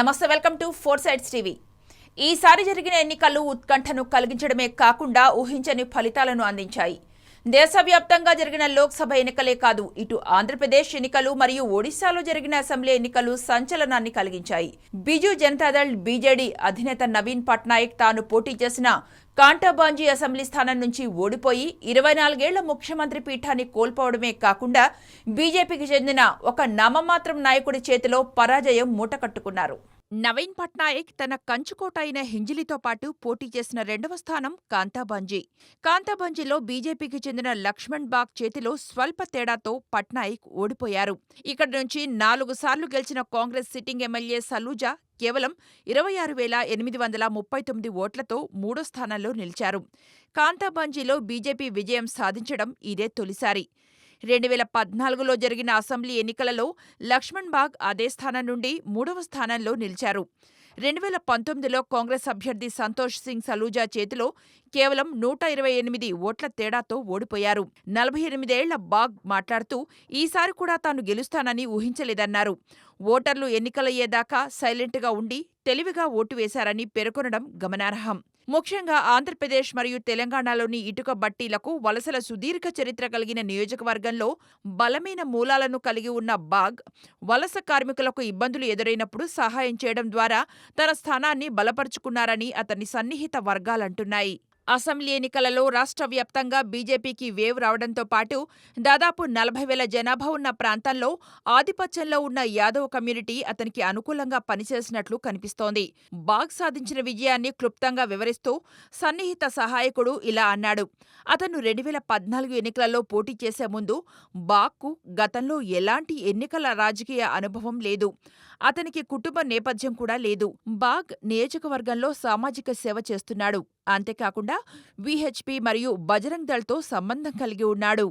నమస్తే, welcome to four sides TV. ఈసారి జరిగిన ఎన్నికలు ఉత్కంఠను కలిగించడమే కాకుండా ఊహించని ఫలితాలను అందించాయి. దేశవ్యాప్తంగా జరిగిన లోక్సభ ఎన్నికలే కాదు, ఇటు ఆంధ్రప్రదేశ్ ఎన్నికలు మరియు ఒడిశాలో జరిగిన అసెంబ్లీ ఎన్నికలు సంచలనాన్ని కలిగించాయి. బిజు జనతాదళ్ బీజేడీ అధినేత నవీన్ పట్నాయక్ తాను పోటీ చేసిన కాంటాబాంజీ అసెంబ్లీ స్థానం నుంచి ఓడిపోయి 24 ఏళ్ల ముఖ్యమంత్రి పీఠాన్ని కోల్పోవడమే కాకుండా బీజేపీకి చెందిన ఒక నామమాత్రం నాయకుడి చేతిలో పరాజయం మూటకట్టుకున్నారు. నవీన్ పట్నాయక్ తన కంచుకోట అయిన హింజిలితో పాటు పోటీ చేసిన రెండవ స్థానం కాంతాబాంజీ. కాంతాబాంజీలో బీజేపీకి చెందిన లక్ష్మణ్ బాగ్ చేతిలో స్వల్ప తేడాతో పట్నాయక్ ఓడిపోయారు. ఇక్కడి నుంచి 4 సార్లు గెలిచిన కాంగ్రెస్ సిట్టింగ్ ఎమ్మెల్యే సలూజా కేవలం 26,839 ఓట్లతో మూడో స్థానంలో నిలిచారు. కాంతాబాంజీలో బీజేపీ విజయం సాధించడం ఇదే తొలిసారి. 2014లో జరిగిన అసెంబ్లీ ఎన్నికలలో లక్ష్మణ్ బాగ్ అదే స్థానం నుండి మూడవ స్థానంలో నిలిచారు. 2019లో కాంగ్రెస్ అభ్యర్థి సంతోష్ సింగ్ సలూజా చేతిలో కేవలం 128 ఓట్ల తేడాతో ఓడిపోయారు. 48 ఏళ్ల బాగ్ మాట్లాడుతూ ఈసారి కూడా తాను గెలుస్తానని ఊహించలేదన్నారు. ఓటర్లు ఎన్నికలయ్యేదాకా సైలెంట్గా ఉండి తెలివిగా ఓటు వేశారని పేర్కొనడం గమనార్హం. ముఖ్యంగా ఆంధ్రప్రదేశ్ మరియు తెలంగాణలోని ఇటుక బట్టీలకు వలసల సుదీర్ఘ చరిత్ర కలిగిన నియోజకవర్గంలో బలమైన మూలాలను కలిగి ఉన్న బాగ్ వలస కార్మికులకు ఇబ్బందులు ఎదురైనప్పుడు సహాయం చేయడం ద్వారా తన స్థానాన్ని బలపరుచుకున్నారని అతని సన్నిహిత వర్గాలంటున్నాయి. అసెంబ్లీ ఎన్నికలలో రాష్ట్ర వ్యాప్తంగా బీజేపీకి వేవ్ రావడంతో పాటు దాదాపు 40,000 జనాభా ఉన్న ప్రాంతాల్లో ఆధిపత్యంలో ఉన్న యాదవ్ కమ్యూనిటీ అతనికి అనుకూలంగా పనిచేసినట్లు కనిపిస్తోంది. బాగ్ సాధించిన విజయాన్ని క్లుప్తంగా వివరిస్తూ సన్నిహిత సహాయకుడు ఇలా అన్నాడు. అతను 2014 ఎన్నికలలో పోటీ చేసే ముందు బాగ్కు గతంలో ఎలాంటి ఎన్నికల రాజకీయ అనుభవం లేదు. అతనికి కుటుంబ నేపథ్యం కూడా లేదు. బాగ్ నియోజకవర్గంలో సామాజిక సేవ చేస్తున్నాడు. అంతేకాకుండా విహెచ్పి మరియు బజరంగ్ దళ్తో సంబంధం కలిగి ఉన్నాడు.